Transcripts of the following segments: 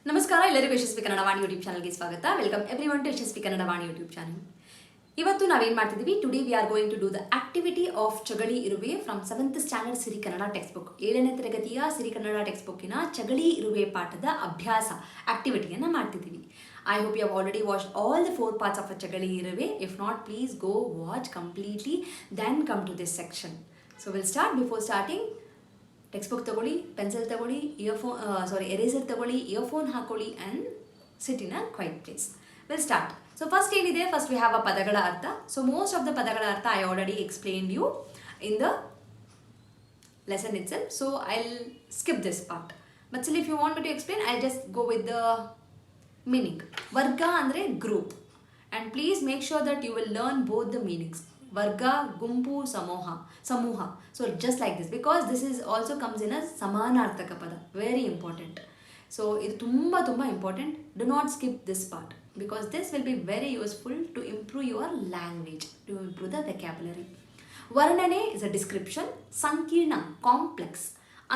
ನಮಸ್ಕಾರ ಎಲ್ಲರಿಗೂ ಯಶಸ್ವಿ ಕನ್ನಡ ವಾಣಿ ಯೂಟ್ಯೂಬ್ ಚಾನಲ್ಗೆ ಸ್ವಾಗತ. Welcome everyone to Yashasvi Kannada Vani YouTube channel. ಇವತ್ತು ನಾವೇನು ಮಾಡ್ತಿದ್ದೀವಿ, today we are going to do the activity of Chagali Iruve from 7th standard Siri Kannada text book. 7ನೇ ತರಗತಿಯ ಸಿರಿ ಕನ್ನಡ ಟೆಕ್ಸ್ಟ್ ಬುಕ್ಕಿನ ಚಗಳಿ ಇರುವೆ ಪಾಠದ ಅಭ್ಯಾಸ ಆಕ್ಟಿವಿಟಿಯನ್ನು ಮಾಡ್ತಿದ್ದೀವಿ. I hope you have already watched all the 4 parts of a Chagali Iruve. If not, please go watch completely, then come to this section. So we'll start. Before starting, textbook ತಗೊಳ್ಳಿ, pencil ತಗೊಳ್ಳಿ, eraser ತಗೊಳ್ಳಿ, earphone ಹಾಕೊಳ್ಳಿ and sit in a quiet place. Will start. So first ಏನಿದೆ, first we have a ಪದಗಳ ಅರ್ಥ. So most of the ಪದಗಳ ಅರ್ಥ I already explained you in the lesson itself. So I will skip this part. But still if you want me to explain, I just go with the meaning. ವರ್ಗ ಅಂದರೆ group, and please make sure that you will learn both the meanings. ವರ್ಗ, ಗುಂಪು, ಸಮೂಹ. So just like this, because this is also comes in a ಸಮಾನಾರ್ಥಕ ಪದ. Very important. So ಇದು ತುಂಬ important. Do not skip this part, because this will be very useful to improve your language, to improve the vocabulary. ವರ್ಣನೆ is a description. ಸಂಕೀರ್ಣ, complex.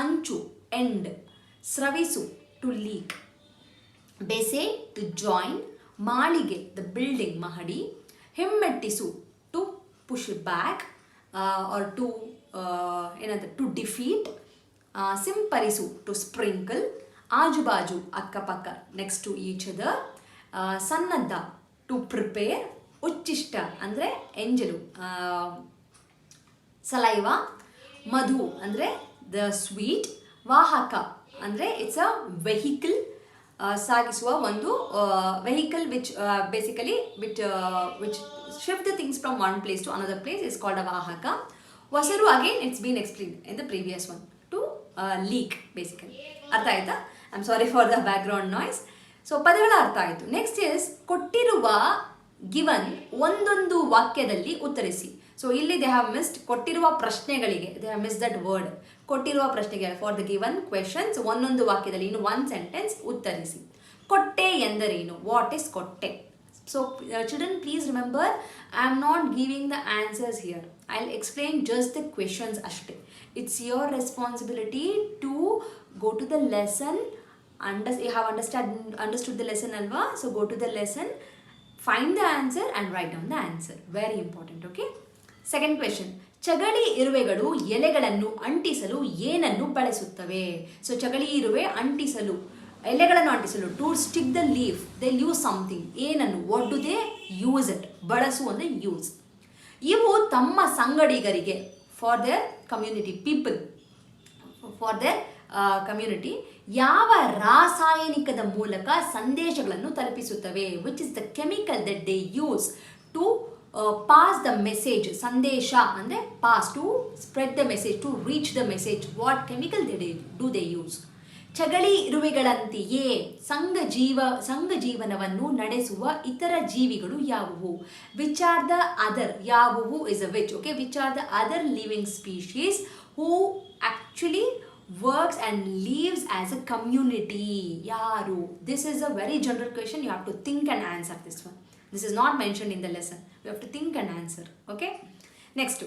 ಅಂಚು, end. ಸ್ರವಿಸು, to leak. ಬೆಸೆ, to join. ಮಾಳಿಗೆ, the building, ಮಹಡಿ. ಹಿಮ್ಮೆಟ್ಟಿಸು, to push it back or to to defeat. Simparisu, to sprinkle. Ajubaju, akkapakka, next to each other. Sannadha, to prepare. Uchishta andre ಎಂಜಲು, saliva. Madhu andre the sweet. ವಾಹಕ ಅಂದರೆ it's a vehicle, ಸಾಗಿಸುವ ಒಂದು vehicle which basically which shift the things from one place to another place is called a vahaka. Vasaru, again it's been explained in the previous one, to leak basically. Artha aita? I'm sorry for the background noise. So padagala artha aitu. Next is kottiruva given ondondu vakyadalli uttarisi. So illi they have missed kottiruva prashnegalige, they have missed that word. Kottiruva prashnegal for the given questions ondondu vakyadalli in one sentence uttarisi. Kotte endareenu? What is kotte? So children, please remember, I am not giving the answers here. I'll explain just the questions ashte. It's your responsibility to go to the lesson. You have understood the lesson alva. So go to the lesson, find the answer and write down the answer. Very important, okay? Second question. ಚಗಳಿ ಇರುವೆಗಳು ಎಲೆಗಳನ್ನು ಅಂಟಿಸಲು ಏನನ್ನು ಬಳಸುತ್ತವೆ? So ಚಗಳಿ ಇರುವೆ ಅಂಟಿಸಲು, ಎಲೆಗಳನ್ನು ಅಂಟಿಸಲು, to stick the leaf, they use something. ಏನನ್ನು? What do they use it? ಬಳಸು ಅಂದರೆ ಯೂಸ್. ಇವು ತಮ್ಮ ಸಂಗಡಿಗರಿಗೆ, for their community, people, for their community, ಯಾವ ರಾಸಾಯನಿಕದ ಮೂಲಕ ಸಂದೇಶಗಳನ್ನು ತಲುಪಿಸುತ್ತವೆ? Which is the chemical that they use to pass the message? ಸಂದೇಶ ಅಂದರೆ pass, to spread the message, to reach the message. What chemical do they use? ಚಗಳಿ ಇರುವೆಗಳಂತೆಯೇ ಸಂಘ ಜೀವನವನ್ನು ನಡೆಸುವ ಇತರ ಜೀವಿಗಳು ಯಾವುವು? Which are the other? ಯಾವುವು is a which, okay? Which are the other living species who actually works and lives as a community? ಯಾರು? This is a very general question. You have to think and answer this one. This is not mentioned in the lesson. You have to think and answer, okay? Next,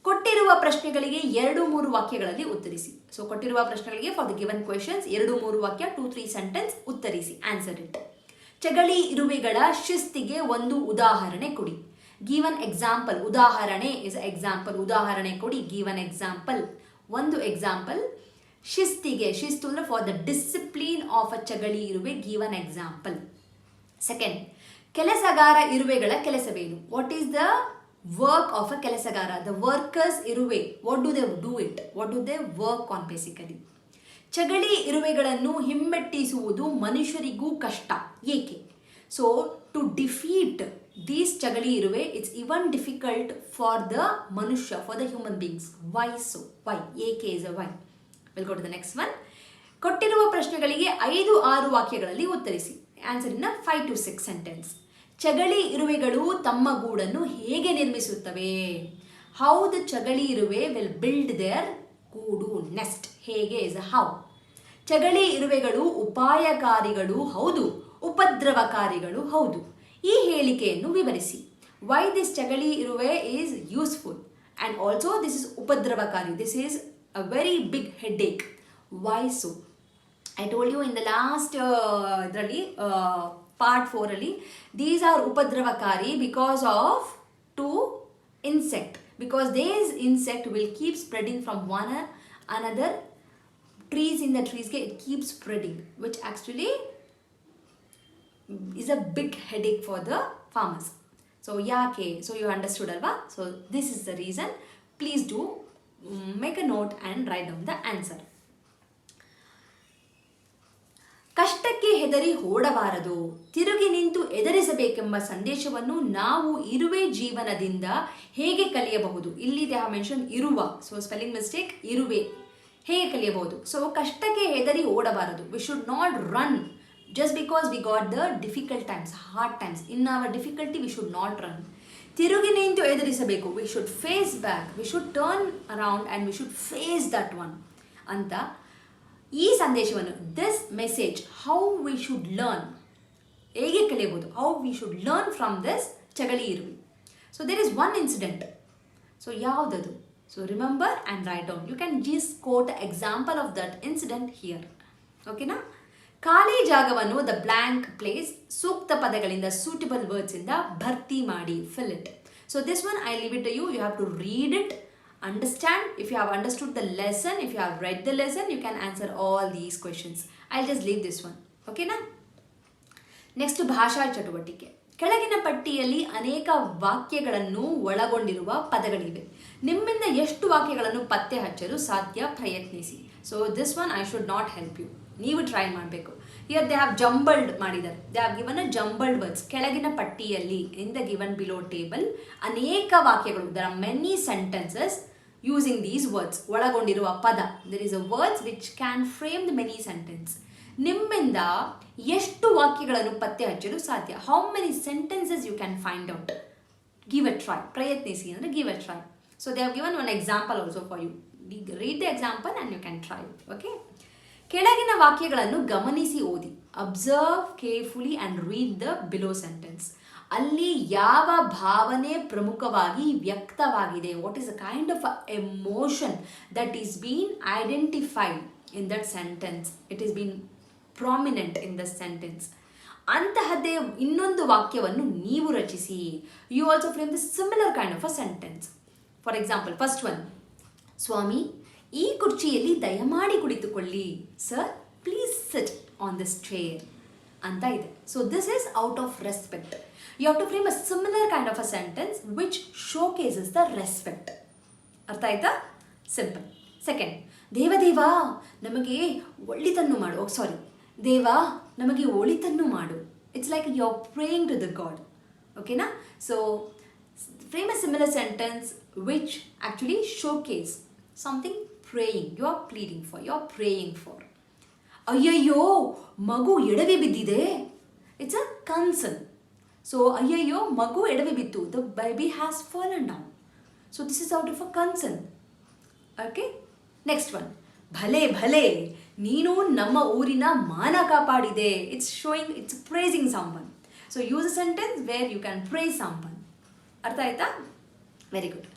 ಕೊಟ್ಟಿರುವ ಪ್ರಶ್ನೆಗಳಿಗೆ 2-3 ವಾಕ್ಯಗಳಲ್ಲಿ ಉತ್ತರಿಸಿ. So ಕೊಟ್ಟಿರುವ ಪ್ರಶ್ನೆಗಳಿಗೆ for the given questions 2-3 ವಾಕ್ಯ, 2-3 sentence ಉತ್ತರಿಸಿ. Answer it. ಚಗಳಿ ಇರುವೆಗಳ ಶಿಸ್ತಿಗೆ ಒಂದು ಉದಾಹರಣೆ ಕೊಡಿ. Given example. ಉದಾಹರಣೆ ಇಸ್ ಎಕ್ಸಾಂಪಲ್. ಉದಾಹರಣೆ ಕೊಡಿ. Given example. ಒಂದು ಎಕ್ಸಾಂಪಲ್. ಶಿಸ್ತಿಗೆ, ಶಿಸ್ತು ಅಂದರೆ for the discipline of a chagali iruve. Given example. Second, ಕೆಲಸಗಾರ ಇರುವೆಗಳ ಕೆಲಸವೇನು? What is the work of a ಕೆಲಸಗಾರ? The workers ಇರುವೆ, what do they do it? What do they work on basically? ಚಗಳಿ ಇರುವೆಗಳನ್ನು ಹಿಮ್ಮೆಟ್ಟಿಸುವುದು ಮನುಷ್ಯರಿಗೂ ಕಷ್ಟ. ಏಕೆ? ಸೊ ಟು ಡಿಫೀಟ್ ದೀಸ್ ಚಗಳಿ ಇರುವೆ, it's even difficult for the ಮನುಷ್ಯ, for the human beings. Why? So why? ಏಕೆ is a why. Will go to the next one. ಕೊಟ್ಟಿರುವ ಪ್ರಶ್ನೆಗಳಿಗೆ 5-6 ವಾಕ್ಯಗಳಲ್ಲಿ ಉತ್ತರಿಸಿ. Answer in 5 to 6 sentence. ಚಗಳಿ ಇರುವೆಗಳು ತಮ್ಮ ಗೂಡನ್ನು ಹೇಗೆ ನಿರ್ಮಿಸುತ್ತವೆ? ಹೌ ದ ಚಗಳಿ ಇರುವೆ ವಿಲ್ ಬಿಲ್ಡ್ ದೇರ್ ಗೂಡು, ನೆಸ್ಟ್. ಹೇಗೆ ಇಸ್ ಅ ಹೌ. ಚಗಳಿ ಇರುವೆಗಳು ಉಪಾಯಕಾರಿಗಳು ಹೌದು, ಉಪದ್ರವಕಾರಿಗಳು ಹೌದು. ಈ ಹೇಳಿಕೆಯನ್ನು ವಿವರಿಸಿ. ವೈ ದಿಸ್ ಚಗಳಿ ಇರುವೆ is useful and also this is ಉಪದ್ರವಕಾರಿ. This is a very big headache. Why so? I told you in the last part 4 ಅಲ್ಲಿ, these are upadravakari because of two insect, because this insect will keep spreading from one another trees. In the trees it keeps spreading, which actually is a big headache for the farmers. So yake, so you understood alva? So this is the reason. Please do make a note and write down the answer. ಕಷ್ಟಕ್ಕೆ ಹೆದರಿ ಓಡಬಾರದು, ತಿರುಗಿ ನಿಂತು ಎದುರಿಸಬೇಕೆಂಬ ಸಂದೇಶವನ್ನು ನಾವು ಇರುವೆ ಜೀವನದಿಂದ ಹೇಗೆ ಕಲಿಯಬಹುದು. ಇಲ್ಲಿ ದೇ ಹ್ಯಾವ್ ಮೆನ್ಷನ್ ಇರುವ, ಸೊ ಸ್ಪೆಲ್ಲಿಂಗ್ ಮಿಸ್ಟೇಕ್, ಇರುವೆ. ಹೇಗೆ ಕಲಿಯಬಹುದು? ಸೊ ಕಷ್ಟಕ್ಕೆ ಹೆದರಿ ಓಡಬಾರದು. We should not run just because we got the difficult times, hard times. In our difficulty we should not run. ತಿರುಗಿ ನಿಂತು ಎದುರಿಸಬೇಕು, we should face back, we should turn around and we should face that one ಅಂತ ಈ ಸಂದೇಶವನ್ನು, this message, how we should learn, ಹೇಗೆ ಕಲಿಯಬಹುದು, how we should learn from this ಚಗಳಿ ಇರುವೆ. So there is one incident. So ಯಾವುದದು? So remember and write down. You can just quote example of that incident here. ಓಕೆನಾ? ಖಾಲಿ ಜಾಗವನ್ನು, the blank place, ಸೂಕ್ತ ಪದಗಳಿಂದ, ಸೂಟಬಲ್ ವರ್ಡ್ಸಿಂದ ಭರ್ತಿ ಮಾಡಿ, fill it. So this one I leave it to you. You have to read it, understand. If you have understood the lesson, if you have read the lesson, you can answer all these questions. I'll just leave this one. Okay na? Next, ಭಾಷಾ ಚಟುವಟಿಕೆ. ಕೆಳಗಿನ ಪಟ್ಟಿಯಲ್ಲಿ ಅನೇಕ ವಾಕ್ಯಗಳನ್ನು ಒಳಗೊಂಡಿರುವ ಪದಗಳಿವೆ. ನಿಮ್ಮಿಂದ ಎಷ್ಟು ವಾಕ್ಯಗಳನ್ನು ಪತ್ತೆ ಹಚ್ಚಲು ಸಾಧ್ಯ? ಪ್ರಯತ್ನಿಸಿ. So this one I should not help you. ನೀವು ಟ್ರೈ ಮಾಡಬೇಕು. ಹಿಯರ್ ದೇ ಹ್ಯಾವ್ ಜಂಬಲ್ಡ್ ಮಾಡಿದ್ದಾರೆ. They have given a jumbled words. ಕೆಳಗಿನ ಪಟ್ಟಿಯಲ್ಲಿ, in the given below table, ಅನೇಕ ವಾಕ್ಯಗಳು, there are many sentences using these words, ಒಳಗೊಂಡಿರುವ ಪದ. There is a words which can frame the many sentence. ನಿಮ್ಮಿಂದ ಎಷ್ಟು ವಾಕ್ಯಗಳನ್ನು ಪತ್ತೆ ಹಚ್ಚಲು ಸಾಧ್ಯ? How many sentences you can find out? Give a try. ಪ್ರಯತ್ನಿಸಿ ಅಂದರೆ give a try. So they have given one example also for you. Read the example and you can try. Okay? ಕೆಳಗಿನ ವಾಕ್ಯಗಳನ್ನು ಗಮನಿಸಿ ಓದಿ. Observe carefully and read the below sentence. ಅಲ್ಲಿ ಯಾವ ಭಾವನೆ ಪ್ರಮುಖವಾಗಿ ವ್ಯಕ್ತವಾಗಿದೆ? What is a kind of emotion that is been identified in that sentence? It is been prominent in the sentence. ಅಂತಹದ್ದೇ ಇನ್ನೊಂದು ವಾಕ್ಯವನ್ನು ನೀವು ರಚಿಸಿ. You also frame the similar kind of a sentence. For example, first one, ಸ್ವಾಮಿ ಈ ಕುರ್ಚಿಯಲ್ಲಿ ದಯಮಾಡಿ ಕುಳಿತುಕೊಳ್ಳಿ. Sir please sit on this chair ಅಂತ ಇದೆ. So this is out of respect. You have to frame a similar kind of a sentence which showcases the respect. ಅರ್ಥ ಆಯ್ತಾ? Simple. Second, ದೇವ ನಮಗೆ ಒಳಿತನ್ನು ಮಾಡು. ಸಾರಿ, ದೇವ ನಮಗೆ ಒಳಿತನ್ನು ಮಾಡು. It's like you are praying to the god. ಓಕೆನಾ? So frame a similar sentence which actually showcase something praying, you are pleading for, you are praying for. ಅಯ್ಯಯ್ಯೋ ಮಗು ಎಡವಿ ಬಿದ್ದಿದೆ. It's a concern. ಸೊ ಅಯ್ಯಯ್ಯೋ ಮಗು ಎಡವಿ ಬಿತ್ತು, the baby has fallen down. So this is out of a concern. Okay? Next one, ಭಲೆ ಭಲೆ ನೀನು ನಮ್ಮ ಊರಿನ ಮಾನ ಕಾಪಾಡಿದೆ. It's showing, it's praising someone. So use a sentence where you can praise someone. ಅರ್ಥ ಆಯ್ತಾ? Very good.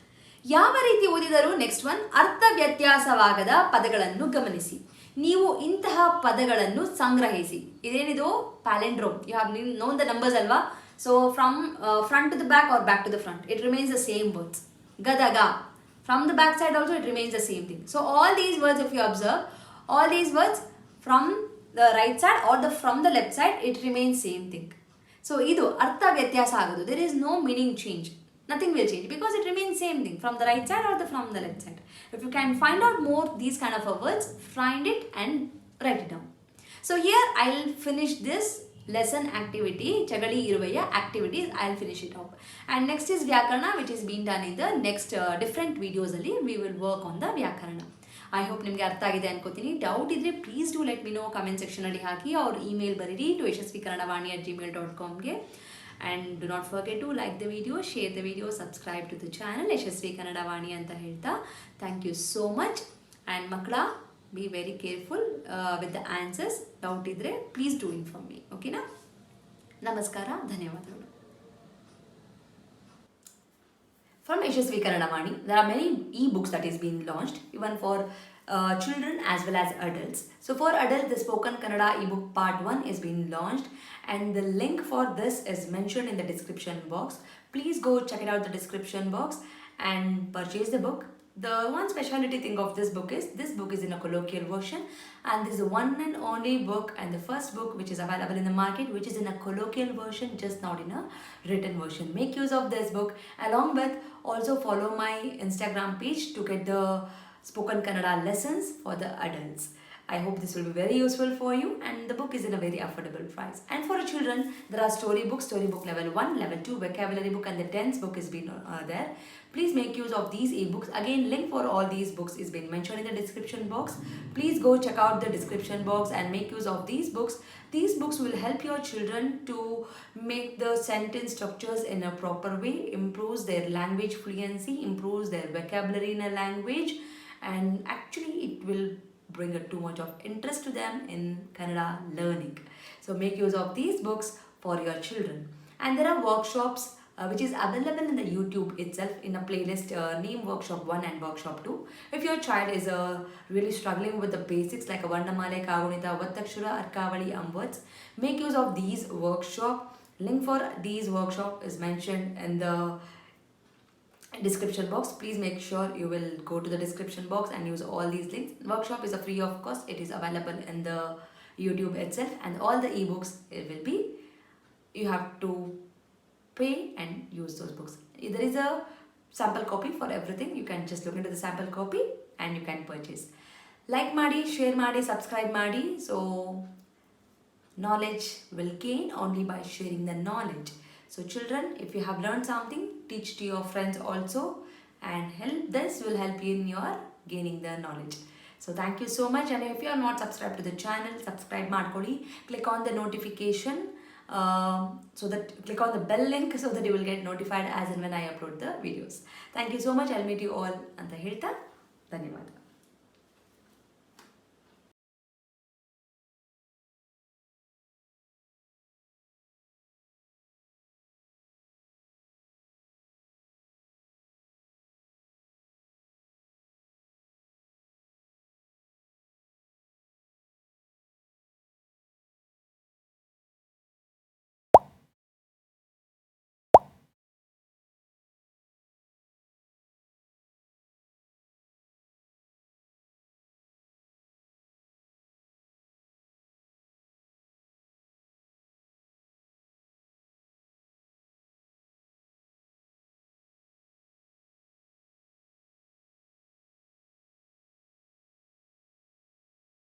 ಯಾವ ರೀತಿ ಓದಿದರೂ ನೆಕ್ಸ್ಟ್ ಒನ್, ಅರ್ಥ ವ್ಯತ್ಯಾಸವಾಗದ ಪದಗಳನ್ನು ಗಮನಿಸಿ. ನೀವು ಇಂತಹ ಪದಗಳನ್ನು ಸಂಗ್ರಹಿಸಿ. ಇದೇನಿದು? Palindrome. You have known the numbers ಅಲ್ವಾ? So from front to the back or back to the front, it remains the same words. Gadag, from the back side also it remains the same thing. So all these words, if you observe, all these words from the right side or the from the left side, it remains same thing. So ಇದು ಅರ್ಥ ವ್ಯತ್ಯಾಸ ಆಗೋದು. There is no meaning change. Nothing will change because it remains same thing from the right side or from the left side. If you can find out more these kind of words, find it and write it down. So here I'll finish this lesson activity, Chagali Iruveya activities. I'll finish it up. And next is Vyakarana, which is being done in the next different videos. We will work on the Vyakarana. I hope ನಿಮಗೆ ಅರ್ಥ ಆಗಿದೆ ಅನ್ಕೋತೀನಿ. Doubt ಇದ್ರೆ please do let me no. Comment section ಅಲ್ಲಿ ಹಾಕಿ, ಅವ್ರ email ಬರೀರಿ to yashaswikannadavaani@gmail.com ಗೆ. And do not forget to like the video, share the video, subscribe to the channel Yashaswi Kannada Vaani anta ಹೇಳ್ತಾ. Thank you so much. And makla, be very careful with the answers. Doubt idre please do inform me. Okay na? Namaskara, ಧನ್ಯವಾದಗಳು. From Yashaswi Kannada Vaani, there are many e-books that is being launched even for children as well as adults. So for adults, the Spoken Kannada ebook part 1 is being launched, and the link for this is mentioned in the description box. Please go check it out the description box and purchase the book. The one specialty thing of this book is in a colloquial version, and this is the one and only book and the first book which is available in the market which is in a colloquial version, just not in a written version. Make use of this book, along with also follow my Instagram page to get the Spoken Kannada lessons for the adults. I hope this will be very useful for you, and the book is in a very affordable price. And for children, there are storybook level 1, level 2, vocabulary book, and the tense book is been there. Please make use of these ebooks. Again, link for all these books is been mentioned in the description box. Please go check out the description box and make use of these books. These books will help your children to make the sentence structures in a proper way, improves their language fluency, improves their vocabulary in a language, and actually it will bring too much of interest to them in Kannada learning. So make use of these books for your children. And there are workshops which is available in the YouTube itself in a playlist named Workshop 1 and Workshop 2. If your child is really struggling with the basics like a Vandamale, Kagunita, Vattakshura, Arkavali, words, make use of these workshop. Link for these workshop is mentioned in the description box. Please make sure you will go to the description box and use all these links. Workshop is a free of cost. It is available in the YouTube itself, and all the ebooks it will be, you have to pay and use those books. There is a sample copy for everything. You can just look into the sample copy and you can purchase. Like ಮಾಡಿ, share ಮಾಡಿ, subscribe ಮಾಡಿ. So knowledge will gain only by sharing the knowledge. So children, if you have learned something, teach to your friends also, and this will help you in your gaining the knowledge. So thank you so much, and if you are not subscribed to the channel, subscribe ಮಾಡ್ಕೊಳ್ಳಿ. Click on the notification, so that click on the bell link so that you will get notified as and when I upload the videos. Thank you so much. I'll meet you all ಅಂತ ಹೇಳ್ತಾ ಧನ್ಯವಾದ.